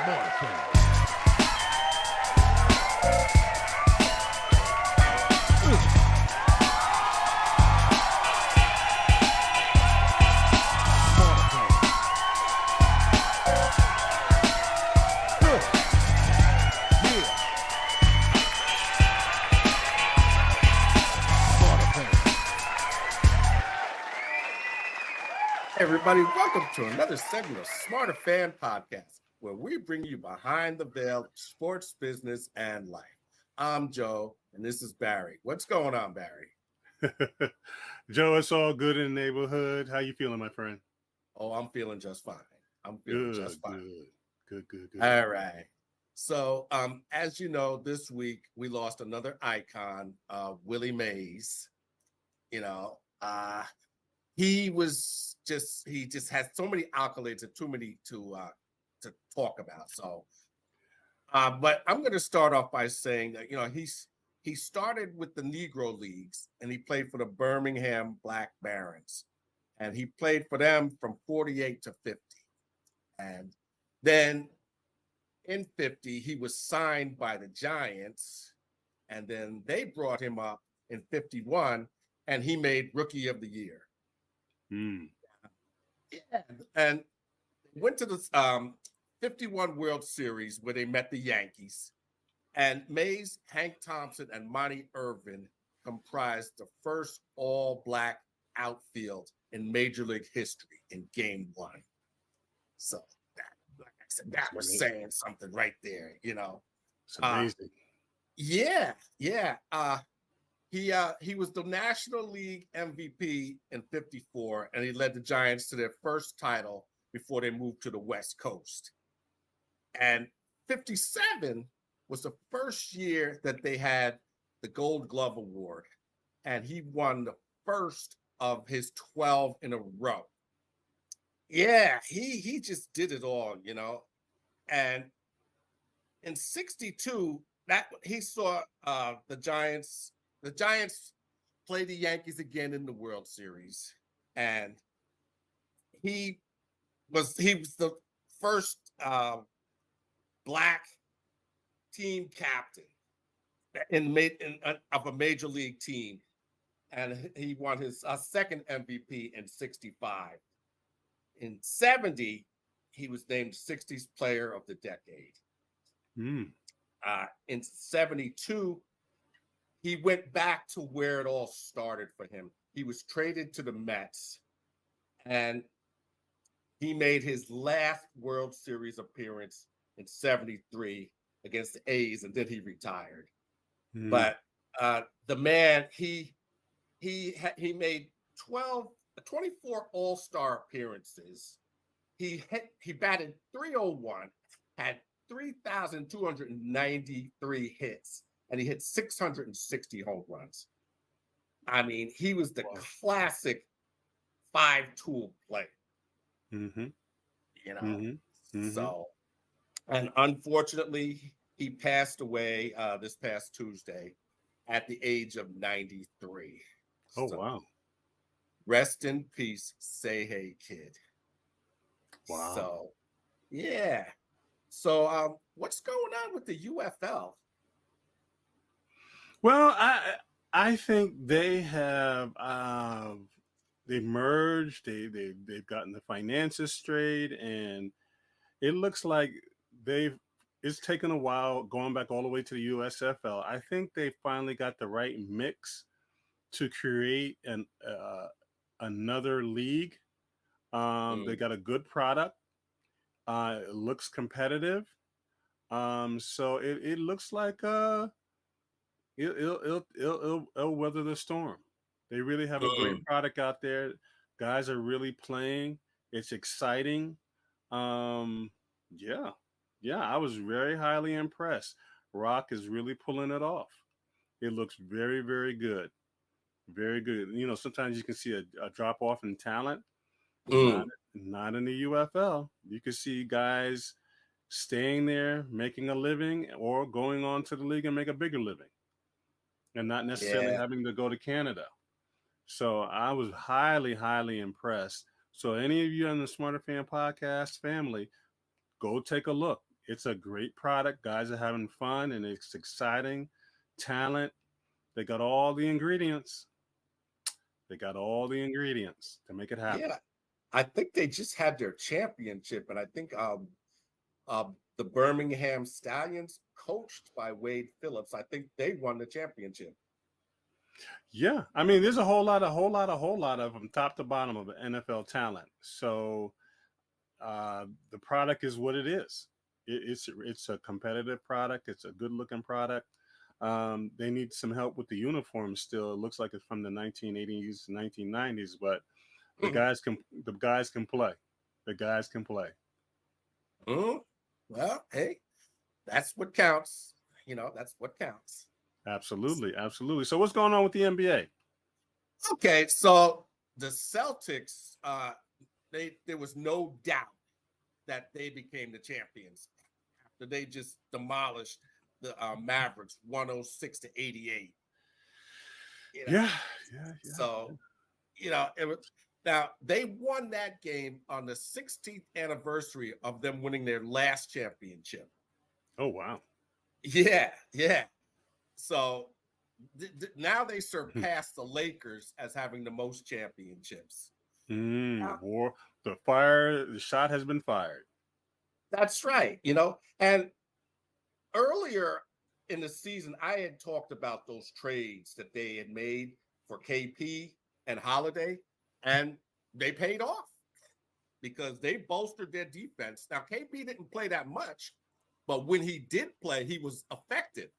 Smarterfan. Everybody, welcome to another segment of Smarterfan podcast, where we bring you behind the veil of sports, business, and life. I'm Joe, and this is Barry. What's going on, Barry? Joe, it's all good in the neighborhood. How you feeling, my friend? Oh, I'm feeling just fine. Good. Good. All right. So, as you know, this week we lost another icon, Willie Mays. He just had so many accolades and too many to talk about. So, but I'm going to start off by saying that he started with the Negro Leagues and he played for the Birmingham Black Barons, and he played for them from 48 to 50, and then in 50 he was signed by the Giants, and then they brought him up in 51, and he made Rookie of the Year. Yeah, and went to the 51 World Series where they met the Yankees. And Mays, Hank Thompson, and Monty Irvin comprised the first all-black outfield in Major League history in Game 1. So that, like I said, that was saying something right there, It's amazing. Yeah. He was the National League MVP in 54, and he led the Giants to their first title before they moved to the West Coast. And 57 was the first year that they had the Gold Glove Award, and he won the first of his 12 in a row. Yeah, he just did it all, And in 62, that he saw the Giants. The Giants played the Yankees again in the World Series, and he was the first black team captain of a major league team, and he won his second MVP in 65. In 70, he was named 60s Player of the Decade. In 72. He went back to where it all started for him. He was traded to the Mets, and he made his last World Series appearance in 73 against the A's, and then he retired. But the man, he made 24 All-Star appearances. He batted .301, had 3,293 hits, and he hit 660 home runs. I mean, he was the classic five-tool player. So, and unfortunately, he passed away this past Tuesday at the age of 93. Oh, wow. Rest in peace, say hey, kid. Wow. So, yeah. So, what's going on with the UFL? Well, I think they have they merged. They've gotten the finances straight, and it looks like it's taken a while going back all the way to the USFL. I think they finally got the right mix to create another league. They got a good product. It looks competitive. So it looks like it'll weather the storm. They really have a great product out there. Guys are really playing. It's exciting. Yeah, I was very highly impressed. Rock is really pulling it off. It looks very, very good. Very good. Sometimes you can see a drop off in talent. Not in the UFL. You can see guys staying there, making a living, or going on to the league and make a bigger living, and not necessarily having to go to Canada. So I was highly, highly impressed. So any of you on the Smarterfan podcast family, go take a look. It's a great product. Guys are having fun and it's exciting. Talent. They got all the ingredients. They got all the ingredients to make it happen. Yeah, I think they just had their championship, and I think the Birmingham Stallions, coached by Wade Phillips, I think they won the championship. Yeah, I mean, there's a whole lot of them, top to bottom of NFL talent. So the product is what it is. It's a competitive product. It's a good looking product. They need some help with the uniform still. It looks like it's from the 1980s, 1990s, but the Mhm. guys can the guys can play. The guys can play. Mhm. Well, hey, that's what counts. That's what counts. Absolutely, absolutely. So what's going on with the NBA? Okay, so the Celtics, there was no doubt that they became the champions after they just demolished the Mavericks 106-88. You know, Yeah, yeah. so it was now they won that game on the 16th anniversary of them winning their last championship. Oh wow. Yeah, yeah. So now they surpassed the Lakers as having the most championships. The Now, war, the shot has been fired. that's right. And earlier in the season, I had talked about those trades that they had made for KP and Holiday, and they paid off because they bolstered their defense. Now, KP didn't play that much, but when he did play, he was effective,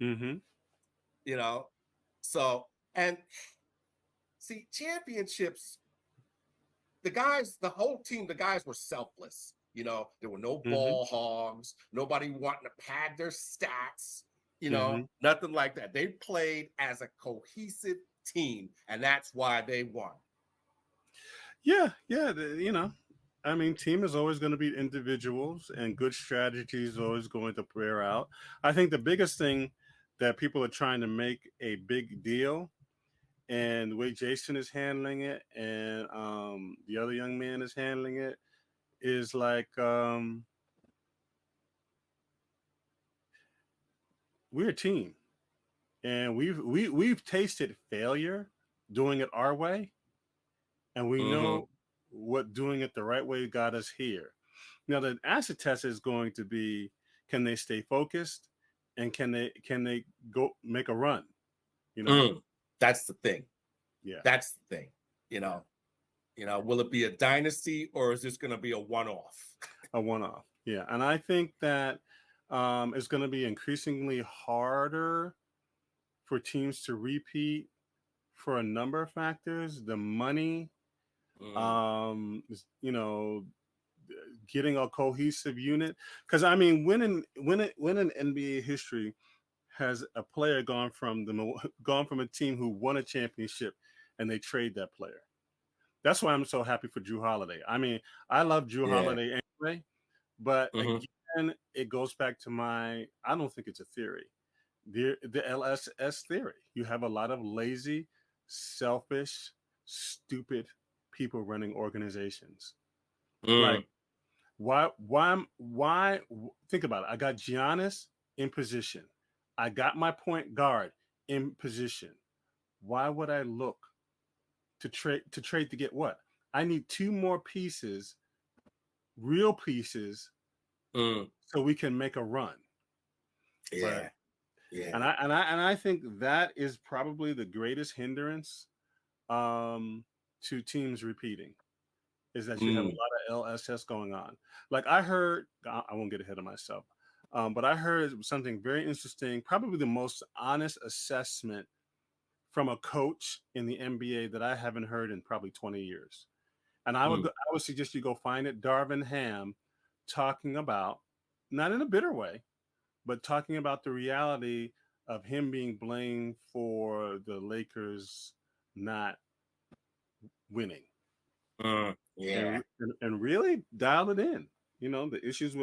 Mm-hmm. you know. So, and see, championships, the whole team, the guys were selfless. There were no Mm-hmm. ball hogs, nobody wanting to pad their stats, Mm-hmm. nothing like that. They played as a cohesive team, and that's why they won. Yeah, yeah. I mean, team is always going to be individuals, and good strategy is always going to bear out. I think the biggest thing that people are trying to make a big deal, and the way Jason is handling it, and the other young man is handling it, is like we're a team, and we've tasted failure doing it our way, and we Mm-hmm. know what doing it the right way got us here. Now the acid test is going to be, can they stay focused, and can they go make a run? You know, That's the thing. yeah, That's the thing. You yeah, know, will it be a dynasty or is this going to be a one-off? a one off. Yeah, and I think that it's going to be increasingly harder for teams to repeat for a number of factors. The money, Mm, you know, getting a cohesive unit. Because I mean, when in NBA history has a player gone from a team who won a championship and they trade that player? That's why I'm so happy for Drew Holiday. I mean, I love Drew yeah. Holiday anyway, but Hmm. again, it goes back to I don't think it's a theory. The LSS theory. You have a lot of lazy, selfish, stupid people running organizations. Like, Mm, why think about it. I got Giannis in position. I got my point guard in position. Why would I look to trade to get what? I need two more pieces, real pieces, mm, so we can make a run. But yeah. Yeah. and I think that is probably the greatest hindrance to teams repeating, is that you have a Mm, lot of LSS going on. Like I heard, I won't get ahead of myself, but I heard something very interesting, probably the most honest assessment from a coach in the NBA that I haven't heard in probably 20 years. And mm, I would suggest you go find it. Darvin Ham talking about, not in a bitter way, but talking about the reality of him being blamed for the Lakers not winning, yeah. and really dialed it in. The issues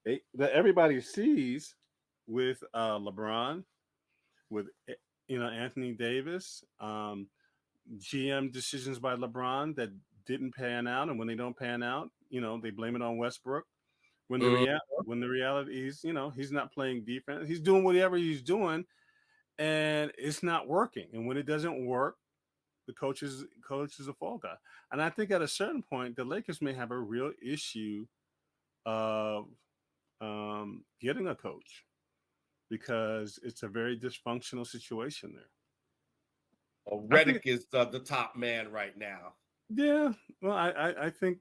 that everybody sees with LeBron, with Anthony Davis, GM decisions by LeBron that didn't pan out, and when they don't pan out, they blame it on Westbrook. Mhm. When the reality is, he's not playing defense. He's doing whatever he's doing, and it's not working. And when it doesn't work, the coach is a fall guy. And I think at a certain point, the Lakers may have a real issue of getting a coach because it's a very dysfunctional situation there. I Reddick think, is the top man right now. yeah. Well, I think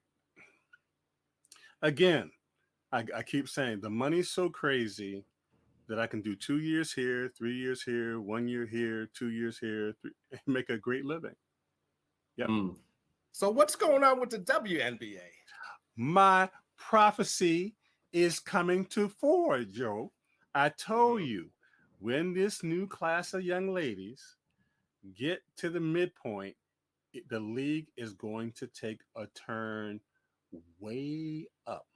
again, I keep saying the money's so crazy that I can do 2 years here, 3 years here, 1 year here, 2 years here, make a great living. Yep. Mm. So what's going on with the WNBA? My prophecy is coming to fore, Joe. I told Mhm. you when this new class of young ladies get to the midpoint, the league is going to take a turn way up.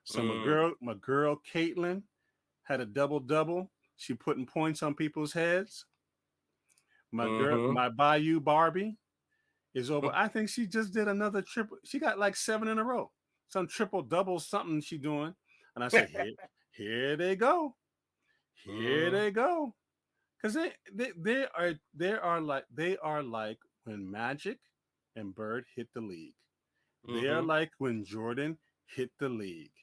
So Mm. my girl Caitlin had a double double. She putting points on people's heads. Mhm. My Bayou Barbie is over. I think she just did another triple. She got like 7 in a row. Some triple double something she doing. And I said, here they go. Here Mhm. they go. Because they are like when Magic and Bird hit the league. They are Mhm. like when Jordan hit the league.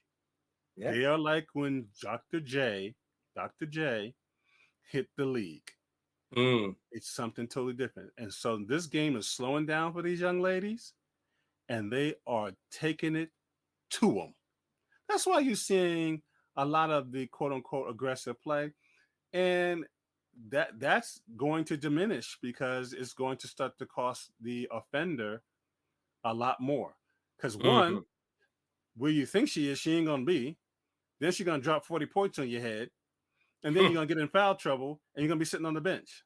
Yeah. They are like when Dr. J hit the league. Mm. It's something totally different. And so this game is slowing down for these young ladies, and they are taking it to them. That's why you're seeing a lot of the quote unquote aggressive play. And that's going to diminish because it's going to start to cost the offender a lot more. Because one, Mhm. where you think she ain't gonna be. Then she's gonna drop 40 points on your head, and then you're gonna get in foul trouble, and you're gonna be sitting on the bench.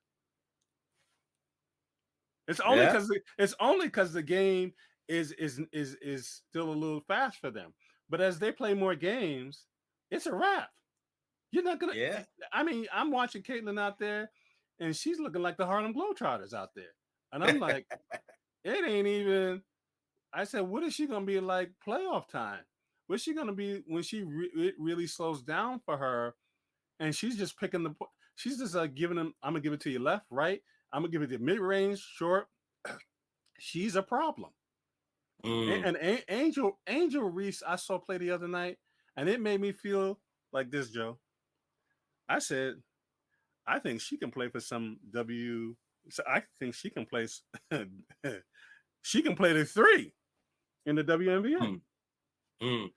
Yeah. It's only because the game is still a little fast for them. But as they play more games, it's a wrap. You're not gonna. Yeah. I mean, I'm watching Caitlin out there, and she's looking like the Harlem Globetrotters out there, and I'm like, it ain't even. I said, what is she gonna be like playoff time? What's she gonna be when it really slows down for her, and she's just picking the. She's just giving them. I'm gonna give it to you left, right. I'm gonna give it to mid range, short. She's a problem. Mm. And Angel Reese, I saw play the other night, and it made me feel like this, Joe. I said, I think she can play for some W. So I think she can play. She can play the three in the WNBA. Mm. Mm.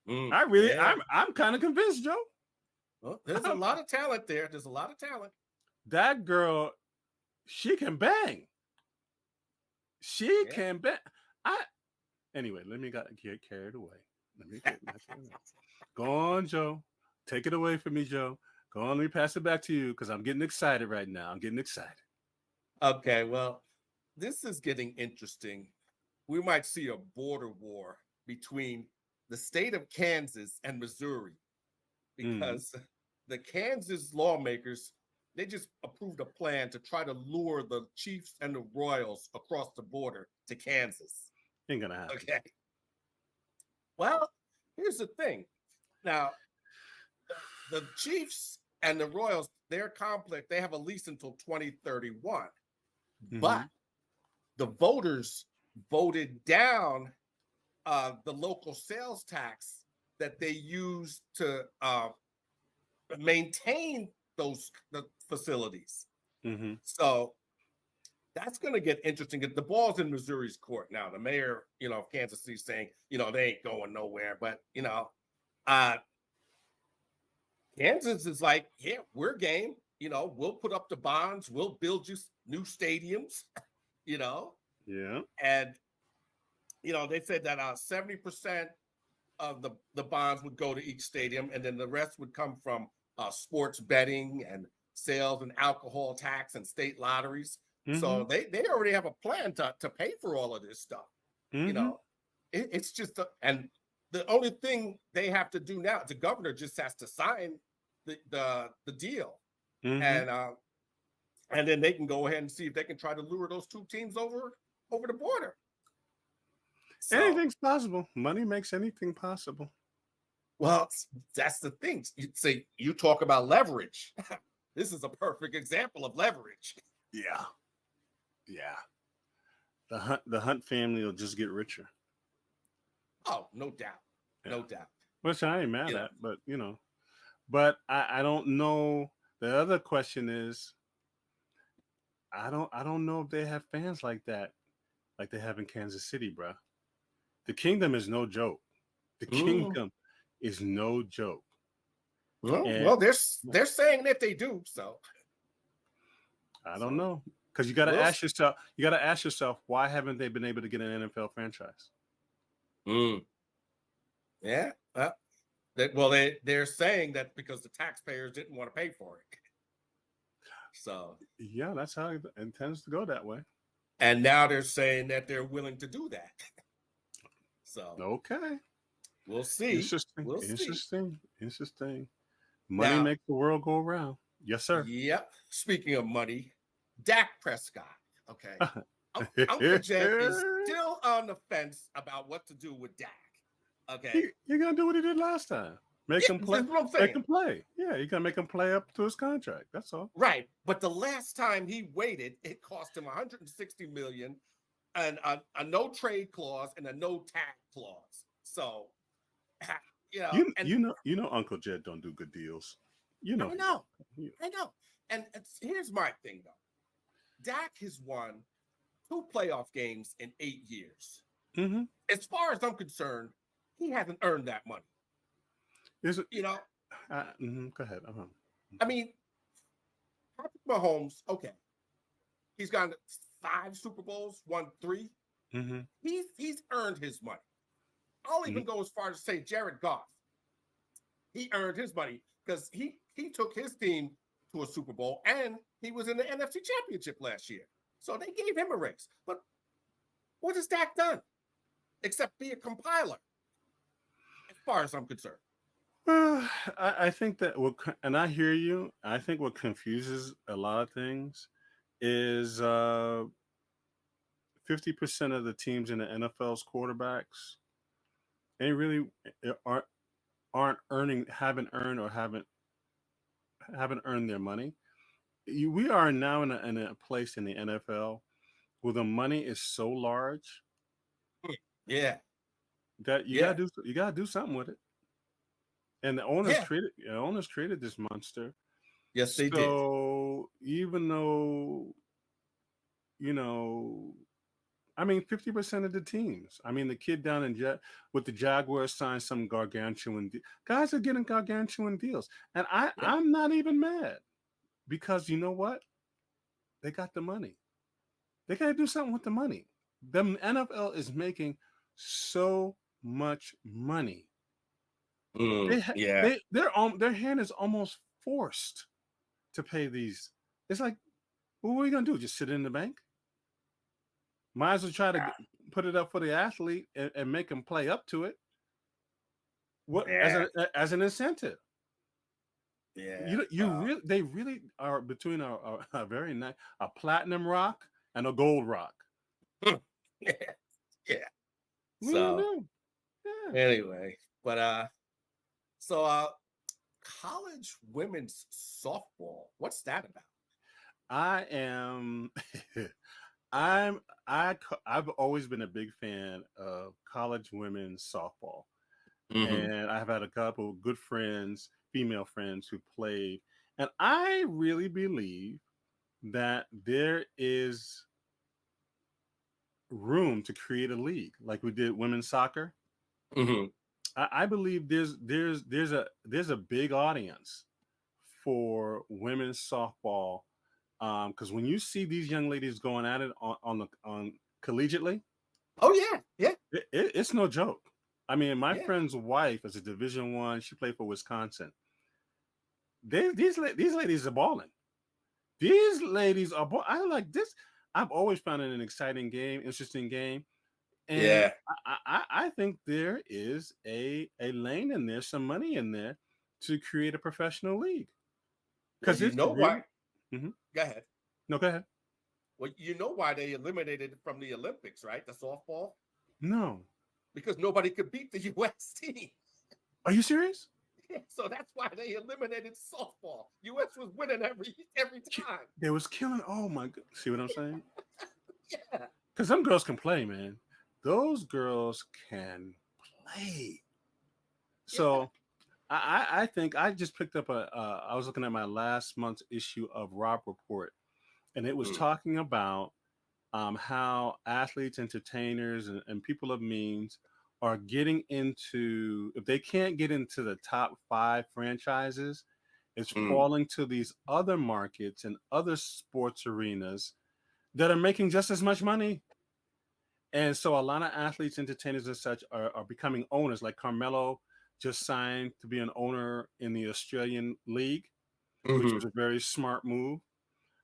Mm. I really, Yeah. I'm kind of convinced, Joe. Well, there's a I'm, lot of talent there. There's a lot of talent. that girl, she can bang. She Yeah. can bang. I Anyway. Let me get carried away. Let me get carried away. Go on, Joe. Take it away from me, Joe. Go on. Let me pass it back to you because I'm getting excited right now. I'm getting excited. Okay. Well, this is getting interesting. We might see a border war between the state of Kansas and Missouri Mm. because the Kansas lawmakers they just approved a plan to try to lure the Chiefs and the Royals across the border to Kansas. Ain't gonna happen. Okay. Well, here's the thing. Now, the Chiefs and the Royals, their complex, they have a lease until 2031. But Mm-hmm. the voters voted down the local sales tax that they use to maintain the facilities. Mm-hmm. So that's going to get interesting. The ball's in Missouri's court now. The mayor, of Kansas City, saying, they ain't going nowhere. But uh, Kansas is like, yeah, we're game. We'll put up the bonds. We'll build you new stadiums. You know, Yeah. and they said that 70% of the bonds would go to each stadium, and then the rest would come from sports betting and sales and alcohol tax and state lotteries. Mm-hmm. So they already have a plan to pay for all of this stuff. You Mm-hmm. know, it's just and the only thing they have to do now, the governor just has to sign the deal, Mm-hmm. and then they can go ahead and see if they can try to lure those two teams over the border. So Anything's possible. Money makes anything possible. Well, that's the thing. You talk about leverage. This is a perfect example of leverage. Yeah, yeah. The Hunt family will just get richer. Oh, no doubt, Yeah, no doubt. which I ain't mad You know, at, but but I don't know. The other question is, I don't know if they have fans like they have in Kansas City, bruh. The Kingdom is no joke. The mm, Kingdom is no joke. And well, they're saying that they do. I don't So know, because you got to we'll. ask yourself. You got to ask yourself, why haven't they been able to get an NFL franchise? Mm, yeah. They're saying that because the taxpayers didn't want to pay for it. So, Yeah, that's how it tends to go that way. and now they're saying that they're willing to do that. So Okay, we'll see. interesting, We'll see. interesting, interesting. Money Now, makes the world go around. Yes, sir. yep. Speaking of money, Dak Prescott. Okay. Uncle Jed is still on the fence about what to do with Dak. Okay. You're gonna do what he did last time. Make Yeah, him play. that's what I'm Make saying. him play. Yeah, you gotta make him play up to his contract. That's all. Right. But the last time he waited, it cost him 160 million and a no trade clause and a no tag clause. So, and You know Uncle Jed don't do good deals. You know I he know, don't. He- I know. And here's my thing though. Dak has won 2 playoff games in 8 years. Mhm. As far as I'm concerned, he hasn't earned that money. Is it? You know, Go ahead. I mean, Patrick Mahomes, okay, he's gone 5 Super Bowls, won 3. Mhm. He's earned his money. I'll even Mhm. go as far as to say Jared Goff. He earned his money because he took his team to a Super Bowl and he was in the NFC Championship last year. So they gave him a raise. But what has Dak done except be a compiler, as far as I'm concerned? Well, I think that and I hear you. I think what confuses a lot of things is 50% of the teams in the NFL's quarterbacks ain't really aren't earning haven't earned their money. We are now in a place in the NFL where the money is so large Yeah, that yeah, you gotta do something with it. And yeah. the owners created this monster. Yes, they did. So even though you know, I mean, 50% of the teams. I mean, the kid down in with the Jaguars signed some gargantuan guys are getting gargantuan deals, and Yeah. I'm not even mad because you know what? They got the money. They got to do something with the money. The NFL is making so much money. Yeah. Their hand is almost forced to pay these. It's like, well, what are you gonna do? Just sit in the bank? Might as well try to put it up for the athlete and make them play up to it. What Yeah. as an incentive? Yeah. You really they really are between a very nice a platinum rock and a gold rock. Yeah. Yeah. What are you So gonna do? Yeah. anyway, but so college women's softball. What's that about? I am I'm I've always been a big fan of college women's softball. Mm-hmm. And I've had a couple good friends, female friends who played. And I really believe that there is room to create a league like we did women's soccer. Mm-hmm. I believe there's a big audience for women's softball because when you see these young ladies going at it on collegiately, Oh yeah, yeah, it's no joke. I mean, my yeah, friend's wife is a Division One. She played for Wisconsin. These ladies are balling. These ladies are. I like this. I've always found it an exciting game, interesting game, and yeah. I think there is a lane in there, some money in there, to create a professional league Well, because you it's know why? really. Mhm. Go ahead. No, go ahead. Well, you know why they eliminated it from the Olympics, right? The softball No. because nobody could beat the U.S. team. Are you serious? So that's why they eliminated softball. U.S. was winning every time. They was killing. Oh my god! See what I'm saying? Yeah, Because them girls can play, man. Those girls can play. yeah. So I think I just picked up I was looking at my last month's issue of Rob Report, and it was Mm, talking about how athletes, entertainers, and people of means are getting into, if they can't get into the top five franchises, it's mm. falling to these other markets and other sports arenas that are making just as much money. And so a lot of athletes, entertainers, and such are becoming owners. Like Carmelo just signed to be an owner in the Australian League, which Hmm. was a very smart move,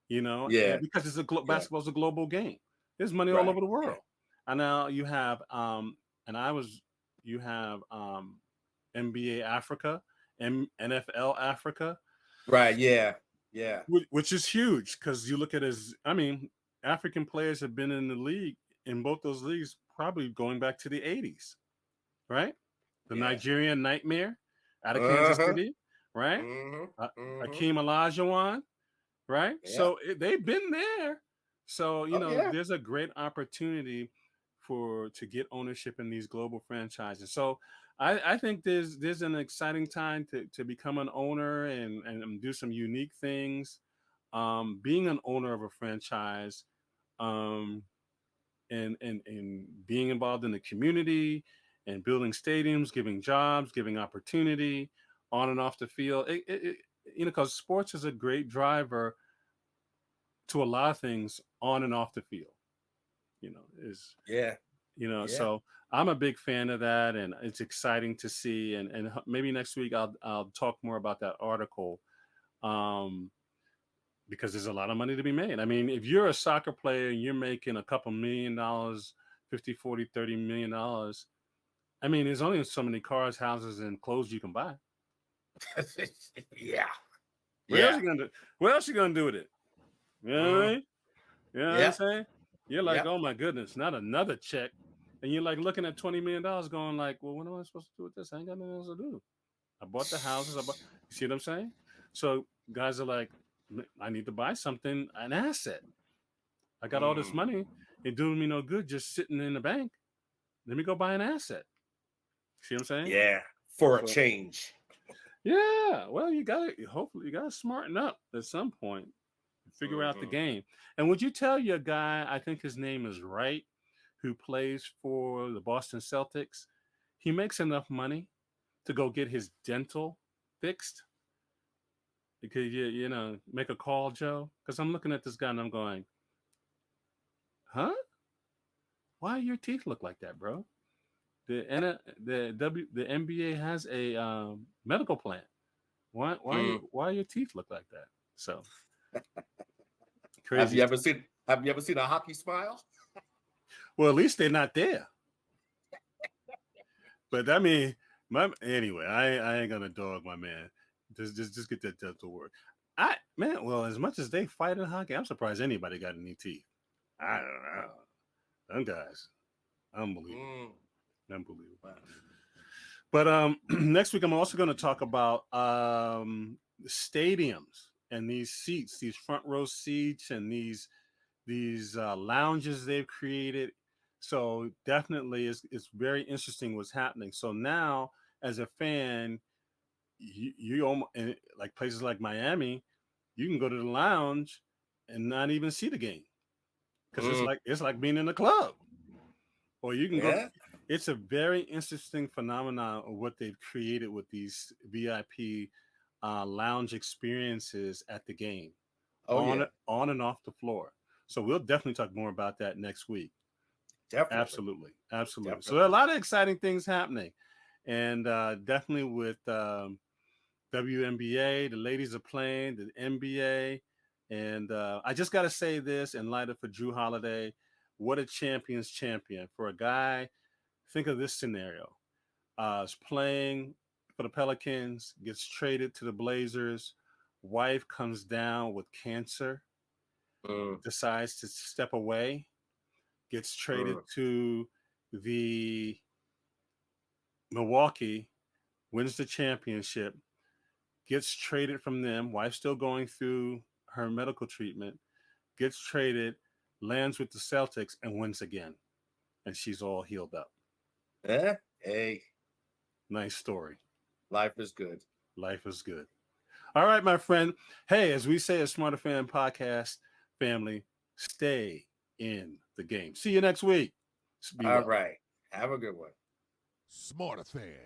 you know, Yeah, and because yeah. basketball's a global game. There's money all Right. over the Yeah. world. And now you have and I was you have NBA Africa and NFL Africa, Right. Yeah. Yeah. which is huge because you look at it as, I mean, African players have been in the league, in both those leagues, probably going back to the 80s, right? The Yeah. Nigerian Nightmare out of Kansas Uh-huh. City, right? Mm-hmm. Uh, Mm-hmm. Akeem Olajuwon, right? Yeah. So they've been there. So Oh yeah. there's a great opportunity for to get ownership in these global franchises. So I think there's an exciting time to become an owner and do some unique things. Being an owner of a franchise, um, and being involved in the community and building stadiums, giving jobs, giving opportunity on and off the field. Because sports is a great driver to a lot of things on and off the field. Is Yeah. Yeah. so I'm a big fan of that, and it's exciting to see. And maybe next week I'll talk more about that article. Um, because there's a lot of money to be made. I mean, if you're a soccer player and you're making a couple $1 million, 50, 40, $30 million, I mean, there's only so many cars, houses, and clothes you can buy. Yeah. What else Yeah. you gonna do? What else you gonna do with it? You know what I Mm. mean? You know what I'm Yeah. saying? You're like, Yeah. oh my goodness, not another check. And you're like looking at $20 million going like, well, what am I supposed to do with this? I ain't got nothing else to do. I bought the houses. You see what I'm saying? So guys are like, I need to buy something, an asset. I got all this Mm. money. It doing me no good just sitting in the bank. Let me go buy an asset. See what I'm saying? Yeah. For a So change. yeah, well, hopefully you gotta smarten up at some point, figure out the Hmm. game. And would you tell your guy, I think his name is Wright, who plays for the Boston Celtics, he makes enough money to go get his dental fixed? Because make a call, Joe. Because I'm looking at this guy and I'm going, huh? Why your teeth look like that, bro? The NBA has a medical plan. Mm. Why your teeth look like that? So Have crazy you ever stuff. seen Have you ever seen a hockey smile? Well, at least they're not there. But I mean, anyway, I ain't gonna dog my man. Just get that dental work. Well, as much as they fight in hockey, I'm surprised anybody got any teeth. I don't know. Them guys, unbelievable, Mm. unbelievable. Wow. But next week I'm also going to talk about stadiums and these seats, these front row seats, and these lounges they've created. So definitely, it's very interesting what's happening. So now, as a fan, you almost, like places like Miami, you can go to the lounge and not even see the game because Mm. it's like being in a club. Or you can go to, Yeah. it's a very interesting phenomenon of what they've created with these VIP lounge experiences at the game, Oh yeah. on and off the floor. So we'll definitely talk more about that next week. Definitely. Absolutely, absolutely. So there are a Definitely. lot of exciting things happening, and definitely with WNBA, the ladies are playing the NBA, and I just got to say this in light of for Drew Holiday, what a champion's champion for a guy. Think of this scenario: is playing for the Pelicans, gets traded to the Blazers. Wife comes down with cancer, Mm. decides to step away, gets traded Mm. to the Milwaukee, wins the championship, gets traded from them, wife still going through her medical treatment, gets traded, lands with the Celtics, and wins again. And she's all healed up. Hey. Nice story. Life is good. Life is good. All right, my friend. Hey, as we say at Smarterfan Podcast family, stay in the game. See you next week. All right. Have a good one. Smarterfan.